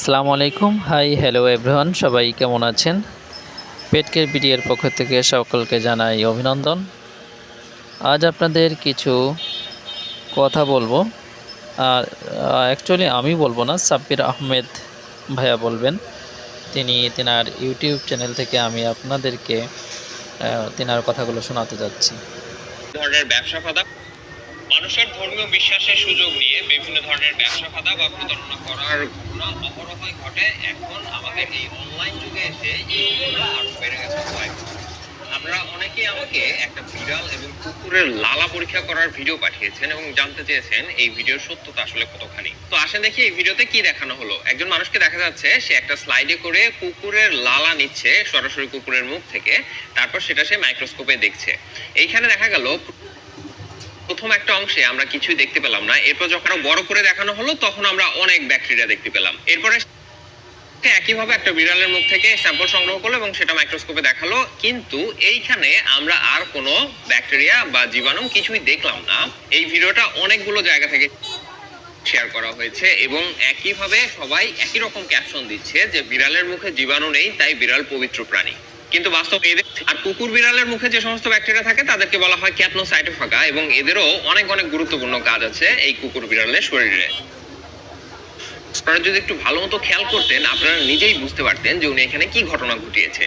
আসসালামু আলাইকুম। Hi hello everyone, সবাই কেমন আছেন? পেট কেয়ার বিডির পক্ষ থেকে সকলকে জানাই অভিনন্দন। আজ আপনাদের কিছু কথা বলবো। আর অ্যাকচুয়ালি আমি বলবো না, সাব্বির আহমেদ ভাইয়া বলবেন। তেনার ইউটিউব চ্যানেল থেকে আমি আপনাদেরকে তেনার কথাগুলো শোনাতে যাচ্ছি। ধরনের ব্যবসা ফাঁদা, মানুষের ধর্মীয় বিশ্বাসের সুযোগ নিয়ে বিভিন্ন ধরনের ব্যবসা ফাঁদা বা প্রতারণা করার ঘটনা অহরহই ঘটে। এখন আমাদের এই অনলাইন যুগে এসে এই ঘটনা আরো বেড়ে গেছে কয়েক গুণ। আপনারা অনেকেই আমাকে একটা বিড়াল এবং কুকুরের লালা পরীক্ষা করার ভিডিও পাঠিয়েছেন এবং জানতে চেয়েছেন এই ভিডিওর সত্যতা আসলে কতখানি। তো আসেন দেখি এই ভিডিওতে কি দেখানো হলো। একজন মানুষকে দেখা যাচ্ছে সে একটা স্লাইডে করে কুকুরের লালা নিচ্ছে সরাসরি কুকুরের মুখ থেকে, তারপর সেটা সে মাইক্রোস্কোপে দেখছে। এইখানে দেখা গেল প্রথম একটা অংশে আমরা কিছুই দেখতে পেলাম না, এরপর যখন বড় করে দেখানো হলো তখন আমরা অনেক ব্যাকটেরিয়া দেখতে পেলাম। এরপরে একইভাবে একটা বিড়ালের মুখ থেকে স্যাম্পল সংগ্রহ করলো এবং সেটা মাইক্রোস্কোপে দেখালো, কিন্তু এইখানে আমরা আর কোনো ব্যাকটেরিয়া বা জীবাণু কিছুই দেখলাম না। এই ভিডিওটা অনেকগুলো জায়গা থেকে শেয়ার করা হয়েছে এবং একইভাবে সবাই একই রকম ক্যাপশন দিচ্ছে যে বিড়ালের মুখে জীবাণু নেই, তাই বিড়াল পবিত্র প্রাণী। কিন্তু বাস্তবে আর কুকুর বিড়ালের মুখে যে সমস্ত ব্যাকটেরিয়া থাকে তাদেরকে বলা হয় ক্যাপনোসাইটোফাগা, এবং এদেরও অনেক অনেক গুরুত্বপূর্ণ কাজ আছে এই কুকুর বিড়ালের শরীরে। আপনারা যদি একটু ভালো মতো খেয়াল করতেন আপনারা নিজেই বুঝতে পারতেন যে উনি এখানে কি ঘটনা ঘটিয়েছে।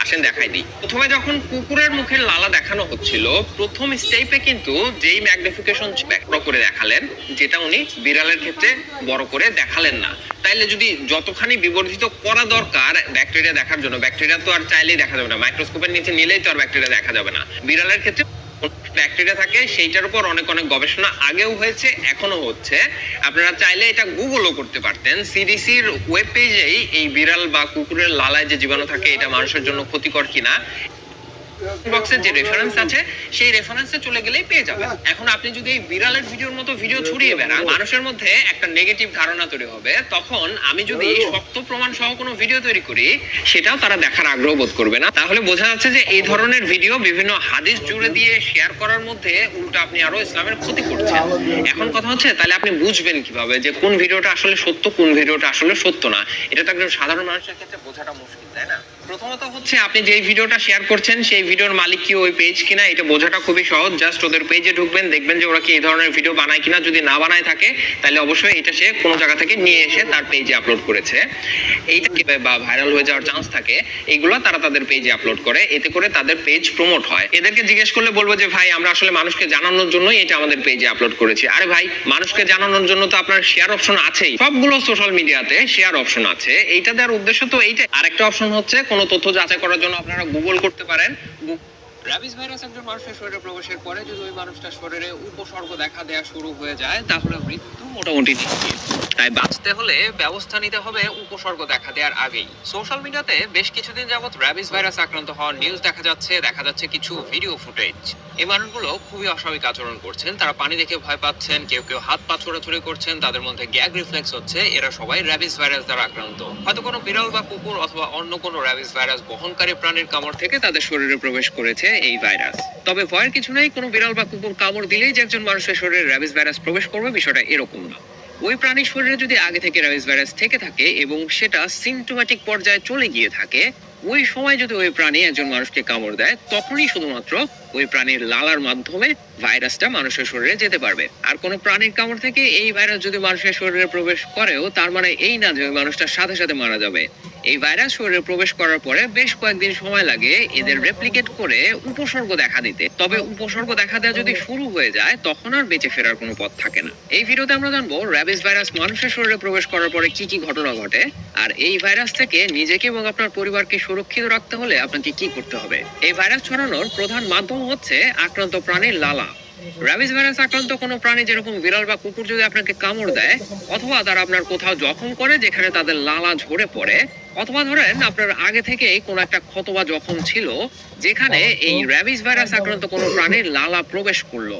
আসেন দেখাই দিই। প্রথমে যখন কুকুরের মুখের লালা দেখানো হচ্ছিল, প্রথম স্টেপে কিন্তু যেই ম্যাগনিফিকেশন বড় করে দেখালেন, যেটা উনি বিড়ালের ক্ষেত্রে বড় করে দেখালেন না। তাইলে যদি যতখানি বিবর্ধিত করা দরকার ব্যাকটেরিয়া দেখার জন্য, ব্যাকটেরিয়া তো আর চাইলেই দেখা যাবে না, মাইক্রোস্কোপের নিচে নিলেই তো আর ব্যাকটেরিয়া দেখা যাবে না। বিড়ালের ক্ষেত্রে ব্যাকটেরিয়া থাকে, সেইটার উপর অনেক অনেক গবেষণা আগেও হয়েছে, এখনো হচ্ছে। আপনারা চাইলে এটা গুগলও করতে পারতেন। সিডিসির ওয়েব পেজেই এই বিড়াল বা কুকুরের লালায় যে জীবাণু থাকে এটা মানুষের জন্য ক্ষতিকর কিনা বক্সের যে রেফারেন্স আছে সেই রেফারেন্সে চলে গেলেই পেয়ে যাবেন। এখন আপনি যদি এই বিড়ালের ভিডিওর মতো ভিডিও ছড়িয়ে বেড়ান, মানুষের মধ্যে একটা নেগেটিভ ধারণা তৈরি হবে। তখন আমি যদি শক্ত প্রমাণ সহ কোনো ভিডিও তৈরি করি, সেটাও তারা দেখার আগ্রহ বোধ করবে না। তাহলে বোঝা যাচ্ছে যে এই ধরনের ভিডিও বিভিন্ন হাদিস জুড়ে দিয়ে শেয়ার করার মধ্যে উল্টো আপনি আরো ইসলামের ক্ষতি করছেন। এখন কথা হচ্ছে, তাহলে আপনি বুঝবেন কিভাবে যে কোন ভিডিওটা আসলে সত্য, কোন ভিডিওটা আসলে সত্য না? এটা তো একজন সাধারণ মানুষের ক্ষেত্রে বোঝাটা মুশকিল, তাই না? প্রথমত হচ্ছে, আপনি যেই ভিডিওটা শেয়ার করছেন সেই ভিডিওর মালিক কি ওই পেজ কিনা এটা বোঝাটা খুবই সহজ। জাস্ট ওদের পেজে ঢুকবেন, দেখবেন যে ওরা কি এই ধরনের ভিডিও বানায় কিনা। যদি না বানায় থাকে তাহলে অবশ্যই এটা সে কোনো জায়গা থেকে নিয়ে এসে তার পেজে আপলোড করেছে। এইটা বা ভাইরাল হয়ে যাওয়ার চান্স থাকে, এইগুলো তারা তাদের পেজে আপলোড করে, এতে করে তাদের পেজ প্রমোট হয়। এদেরকে জিজ্ঞেস করলে বলবো যে ভাই আমরা আসলে মানুষকে জানানোর জন্যই এটা আমাদের পেজে আপলোড করেছি। আরে ভাই, মানুষকে জানানোর জন্য তো আপনার শেয়ার অপশন আছেই, সবগুলো সোশ্যাল মিডিয়াতে শেয়ার অপশন আছে। এইটা দেওয়ার উদ্দেশ্য তো এইটা। আরেকটা অপশন হচ্ছে কোনো তথ্য যাচাই করার জন্য আপনারা গুগল করতে পারেন। র্যাবিস ভাইরাস একজন মানুষের শরীরে প্রবেশের পরে যদি ওই মানুষটার শরীরে উপসর্গ দেখা দেয়া শুরু হয়ে যায় তাহলে মৃত্যু মোটামুটি নিশ্চিত। তাই বাঁচতে হলে ব্যবস্থা নিতে হবে উপসর্গ দেখা দেওয়ার আগেই। সোশ্যাল মিডিয়াতে বেশ কিছুদিন যাবত র্যাবিস ভাইরাস আক্রান্ত হওয়ার নিউজ দেখা যাচ্ছে কিছু ভিডিও ফুটেজ। এই মানুষগুলো খুবই অস্বাভাবিক আচরণ করছেন, তারা পানি দেখে ভয় পাচ্ছেন, কেউ কেউ হাত পা ছোড়াছুড়ি করছেন, তাদের মধ্যে গ্যাগ রিফ্লেক্স হচ্ছে। এরা সবাই র্যাবিস ভাইরাস দ্বারা আক্রান্ত। হয়তো কোনো বিড়াল বা কুকুর অথবা অন্য কোনো র্যাবিস ভাইরাস বহনকারী প্রাণীর কামড় থেকে তাদের শরীরে প্রবেশ করেছে এই ভাইরাস। তবে ভয়ের কিছু নেই, কোনো বিড়াল বা কুকুর কামড় দিলেই যে একজন মানুষের শরীরে র্যাবিস ভাইরাস প্রবেশ করবে বিষয়টা এরকম না। ওই প্রাণীর শরীরে যদি আগে থেকে র্যাবিস ভাইরাস থেকে থাকে এবং সেটা সিমটোম্যাটিক পর্যায়ে চলে গিয়ে থাকে, ওই সময় যদি ওই প্রাণী একজন মানুষকে কামড় দেয়, তখনই শুধুমাত্র ওই প্রাণীর লালার মাধ্যমে ভাইরাসটা মানুষের শরীরে যেতে পারবে। আর কোনো প্রাণীর কামড় থেকে এই ভাইরাস যদি মানুষের শরীরে প্রবেশ করেও তার মানে এই না যে ওই মানুষটা সাথে সাথে মারা যাবে। এই ভাইরাস শরীরে প্রবেশ করার পরে বেশ কয়েকদিন সময় লাগে এদের রেপ্লিকেট করে উপসর্গ দেখা দিতে। তবে উপসর্গ দেখা দেওয়া যদি শুরু হয়ে যায় তখন আর বেঁচে ফেরার কোনো পথ থাকে না। এই ভিডিওতে আমরা জানবো র্যাবিস ভাইরাস মানুষের শরীরে প্রবেশ করার পরে কি কি ঘটনা ঘটে, আর এই ভাইরাস থেকে নিজেকে এবং আপনার পরিবারকে সুরক্ষিত রাখতে হলে আপনাকে কি করতে হবে। এই ভাইরাস ছড়ানোর প্রধান মাধ্যম হচ্ছে আক্রান্ত প্রাণীর লালা। র্যাবিস ভাইরাস আক্রান্ত কোনো প্রাণী, যেরকম বিড়াল বা কুকুর, যদি আপনাকে কামড় দেয় অথবা তারা আপনার কোথাও জখম করে যেখানে তাদের লালা ঝরে পড়ে, অথবা ধরেন আপনার আগে থেকেই কোনো একটা ক্ষত বা জখম ছিল যেখানে এই র্যাবিস ভাইরাস আক্রান্ত কোনো প্রাণীর লালা প্রবেশ করলো,